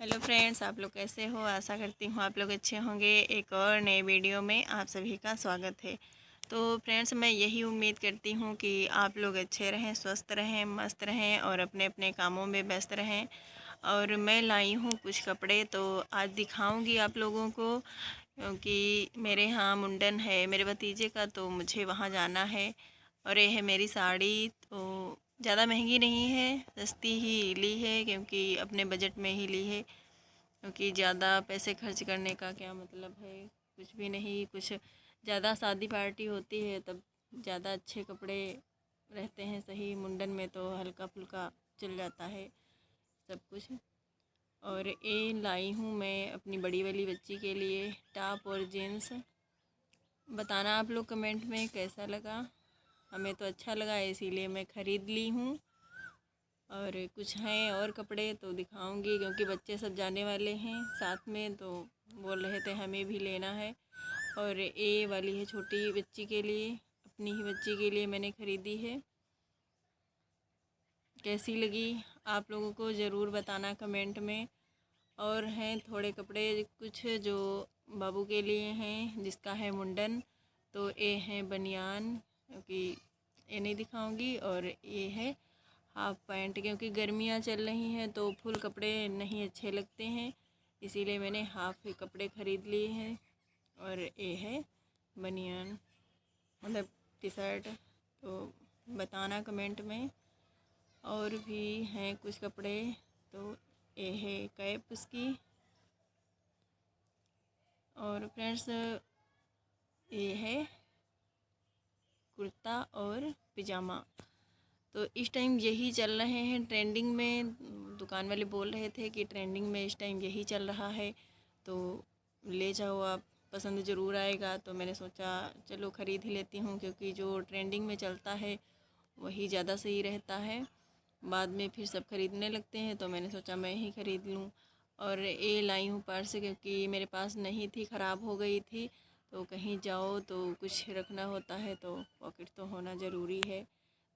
Hello friends, आप लोग कैसे हो। आशा करती हूँ आप लोग अच्छे होंगे। एक और नए वीडियो में आप सभी का स्वागत है। तो फ्रेंड्स, मैं यही उम्मीद करती हूँ कि आप लोग अच्छे रहें, स्वस्थ रहें, मस्त रहें और अपने अपने कामों में व्यस्त रहें। और मैं लाई हूँ कुछ कपड़े, तो आज दिखाऊँगी आप लोगों को, क्योंकि मेरे यहाँ मुंडन है मेरे भतीजे का, तो मुझे वहाँ जाना है। और ये है मेरी साड़ी, तो ज़्यादा महंगी नहीं है, सस्ती ही ली है, क्योंकि अपने बजट में ही ली है। क्योंकि ज़्यादा पैसे खर्च करने का क्या मतलब है, कुछ भी नहीं। कुछ ज़्यादा शादी पार्टी होती है तब ज़्यादा अच्छे कपड़े रहते हैं, सही मुंडन में तो हल्का फुल्का चल जाता है सब कुछ। और ये लाई हूँ मैं अपनी बड़ी वाली बच्ची के लिए टॉप और जीन्स। बताना आप लोग कमेंट में कैसा लगा। हमें तो अच्छा लगा, इसीलिए मैं ख़रीद ली हूँ। और कुछ हैं और कपड़े तो दिखाऊंगी, क्योंकि बच्चे सब जाने वाले हैं साथ में, तो बोल रहे थे हमें भी लेना है। और ये वाली है छोटी बच्ची के लिए, अपनी ही बच्ची के लिए मैंने ख़रीदी है। कैसी लगी आप लोगों को ज़रूर बताना कमेंट में। और हैं थोड़े कपड़े कुछ जो बाबू के लिए हैं, जिसका है मुंडन, तो ये हैं बनियान, क्योंकि ये नहीं दिखाऊंगी। और ये है हाफ पैंट, क्योंकि गर्मियाँ चल रही हैं तो फुल कपड़े नहीं अच्छे लगते हैं, इसीलिए मैंने हाफ ही कपड़े ख़रीद लिए हैं। और ये है बनियान, मतलब टी शर्ट। तो बताना कमेंट में। और भी हैं कुछ कपड़े, तो ये है कैप उसकी। और फ्रेंड्स, ये है कुर्ता और पिजामा। तो इस टाइम यही चल रहे हैं ट्रेंडिंग में। दुकान वाले बोल रहे थे कि ट्रेंडिंग में इस टाइम यही चल रहा है, तो ले जाओ आप, पसंद ज़रूर आएगा। तो मैंने सोचा चलो ख़रीद ही लेती हूँ, क्योंकि जो ट्रेंडिंग में चलता है वही ज़्यादा सही रहता है। बाद में फिर सब ख़रीदने लगते हैं, तो मैंने सोचा मैं ही ख़रीद लूँ। और ये लाई हूँ पर्स, क्योंकि मेरे पास नहीं थी, ख़राब हो गई थी। तो कहीं जाओ तो कुछ रखना होता है, तो पॉकेट तो होना ज़रूरी है,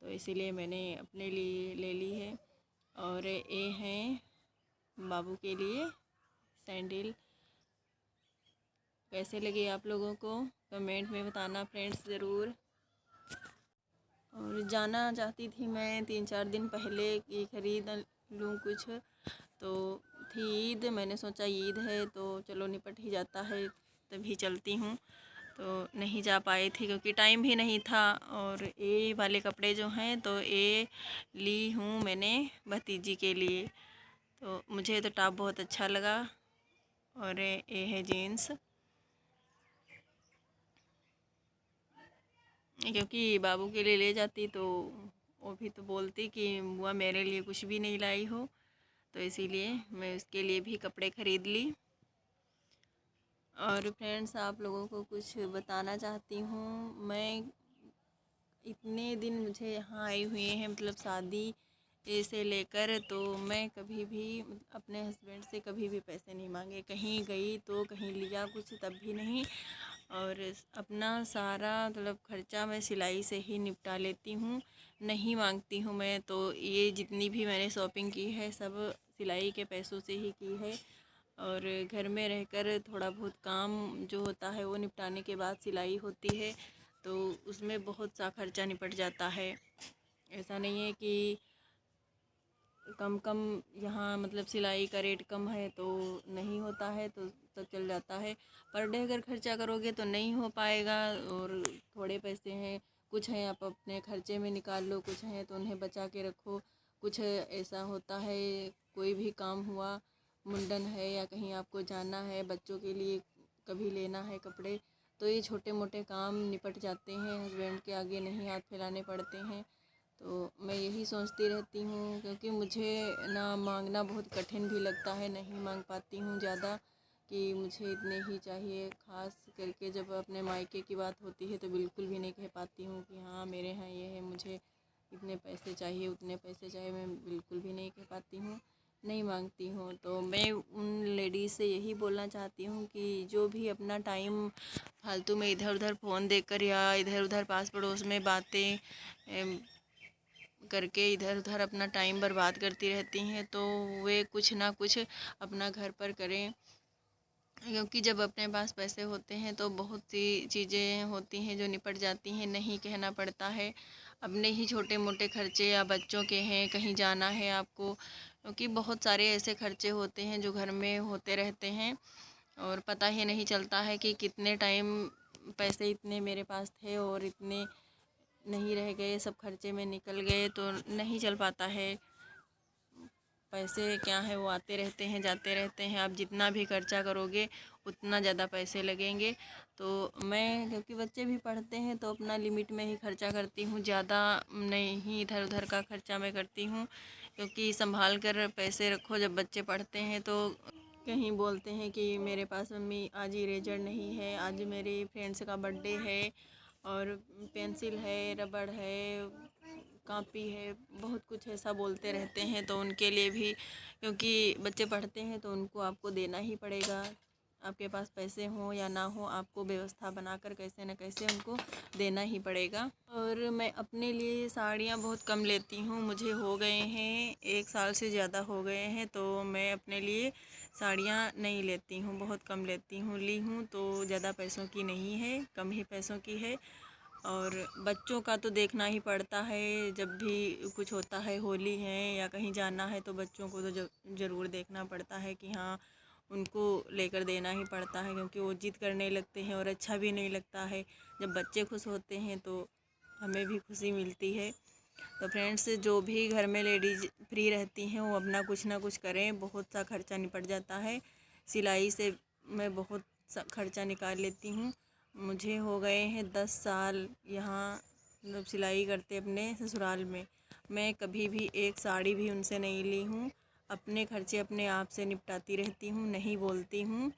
तो इसीलिए मैंने अपने लिए ले ली है। और ये हैं बाबू के लिए सैंडल। कैसे लगे आप लोगों को कमेंट में बताना फ्रेंड्स ज़रूर। और जाना चाहती थी मैं 3-4 दिन पहले कि ख़रीद लूँ कुछ, तो थी ईद। मैंने सोचा ईद है तो चलो निपट ही जाता है, तभी चलती हूँ। तो नहीं जा पाई थी, क्योंकि टाइम भी नहीं था। और ये वाले कपड़े जो हैं, तो ये ली हूँ मैंने भतीजी के लिए। तो मुझे तो टॉप बहुत अच्छा लगा। और ये है जीन्स, क्योंकि बाबू के लिए ले जाती तो वो भी तो बोलती कि बुआ मेरे लिए कुछ भी नहीं लाई हो, तो इसीलिए मैं उसके लिए भी कपड़े ख़रीद ली। और फ्रेंड्स, आप लोगों को कुछ बताना चाहती हूँ मैं। इतने दिन मुझे यहाँ आए हुए हैं, मतलब शादी से लेकर, तो मैं कभी भी अपने हस्बैंड से कभी भी पैसे नहीं मांगे। कहीं गई तो कहीं लिया कुछ, तब भी नहीं। और अपना सारा मतलब खर्चा मैं सिलाई से ही निपटा लेती हूँ, नहीं मांगती हूँ मैं। तो ये जितनी भी मैंने शॉपिंग की है सब सिलाई के पैसों से ही की है। और घर में रहकर थोड़ा बहुत काम जो होता है वो निपटाने के बाद सिलाई होती है, तो उसमें बहुत सा खर्चा निपट जाता है। ऐसा नहीं है कि कम कम यहाँ मतलब सिलाई का रेट कम है तो नहीं होता है, तो सब चल जाता है। पर डे अगर खर्चा करोगे तो नहीं हो पाएगा। और थोड़े पैसे हैं, कुछ हैं आप अपने खर्चे में निकाल लो, कुछ हैं तो उन्हें बचा के रखो। कुछ ऐसा होता है, कोई भी काम हुआ, मुंडन है या कहीं आपको जाना है, बच्चों के लिए कभी लेना है कपड़े, तो ये छोटे मोटे काम निपट जाते हैं, हस्बैंड के आगे नहीं हाथ फैलाने पड़ते हैं। तो मैं यही सोचती रहती हूँ, क्योंकि मुझे ना मांगना बहुत कठिन भी लगता है, नहीं मांग पाती हूँ ज़्यादा कि मुझे इतने ही चाहिए। ख़ास करके जब अपने मायके की बात होती है तो बिल्कुल भी नहीं कह पाती हूँ कि हाँ मेरे यहाँ ये है, मुझे इतने पैसे चाहिए, उतने पैसे चाहिए। मैं बिल्कुल भी नहीं कह पाती हूँ, नहीं मांगती हूँ। तो मैं उन लेडीज़ से यही बोलना चाहती हूँ कि जो भी अपना टाइम फालतू में इधर उधर फ़ोन देखकर या इधर उधर पास पड़ोस में बातें करके इधर उधर अपना टाइम बर्बाद करती रहती हैं, तो वे कुछ ना कुछ अपना घर पर करें, क्योंकि जब अपने पास पैसे होते हैं तो बहुत सी चीज़ें होती हैं जो निपट जाती हैं, नहीं कहना पड़ता है। अपने ही छोटे मोटे खर्चे या बच्चों के हैं, कहीं जाना है आपको, क्योंकि बहुत सारे ऐसे खर्चे होते हैं जो घर में होते रहते हैं और पता ही नहीं चलता है कि कितने टाइम पैसे इतने मेरे पास थे और इतने नहीं रह गए, सब खर्चे में निकल गए, तो नहीं चल पाता है। पैसे क्या है, वो आते रहते हैं जाते रहते हैं, आप जितना भी खर्चा करोगे उतना ज़्यादा पैसे लगेंगे। तो मैं, क्योंकि बच्चे भी पढ़ते हैं, तो अपना लिमिट में ही खर्चा करती हूँ, ज़्यादा नहीं इधर उधर का खर्चा मैं करती हूँ, क्योंकि संभाल कर पैसे रखो। जब बच्चे पढ़ते हैं तो कहीं बोलते हैं कि मेरे पास मम्मी आज इरेजर नहीं है, आज मेरी फ्रेंड्स का बर्थडे है और पेंसिल है, रबड़ है, कापी है, बहुत कुछ ऐसा बोलते रहते हैं। तो उनके लिए भी, क्योंकि बच्चे पढ़ते हैं तो उनको आपको देना ही पड़ेगा, आपके पास पैसे हों या ना हो, आपको व्यवस्था बनाकर कैसे न कैसे उनको देना ही पड़ेगा। और मैं अपने लिए साड़ियाँ बहुत कम लेती हूँ, मुझे हो गए हैं 1 साल से ज़्यादा हो गए हैं, तो मैं अपने लिए साड़ियाँ नहीं लेती हूँ, बहुत कम लेती हूँ, ली हूँ तो ज़्यादा पैसों की नहीं है, कम ही पैसों की है। और बच्चों का तो देखना ही पड़ता है, जब भी कुछ होता है, होली है या कहीं जाना है, तो बच्चों को तो ज़रूर देखना पड़ता है कि हाँ, उनको लेकर देना ही पड़ता है, क्योंकि वो जिद करने लगते हैं और अच्छा भी नहीं लगता है। जब बच्चे खुश होते हैं तो हमें भी खुशी मिलती है। तो फ्रेंड्स, जो भी घर में लेडीज़ फ्री रहती हैं वो अपना कुछ ना कुछ करें, बहुत सा खर्चा निपट जाता है। सिलाई से मैं बहुत सा खर्चा निकाल लेती हूँ। मुझे हो गए हैं 10 साल यहाँ मतलब सिलाई करते अपने ससुराल में। मैं कभी भी एक साड़ी भी उनसे नहीं ली हूँ, अपने खर्चे अपने आप से निपटाती रहती हूँ, नहीं बोलती हूँ।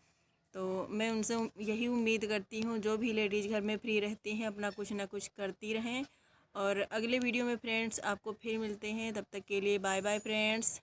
तो मैं उनसे यही उम्मीद करती हूँ, जो भी लेडीज़ घर में फ्री रहती हैं अपना कुछ ना कुछ करती रहें। और अगले वीडियो में फ्रेंड्स आपको फिर मिलते हैं, तब तक के लिए बाय बाय फ्रेंड्स।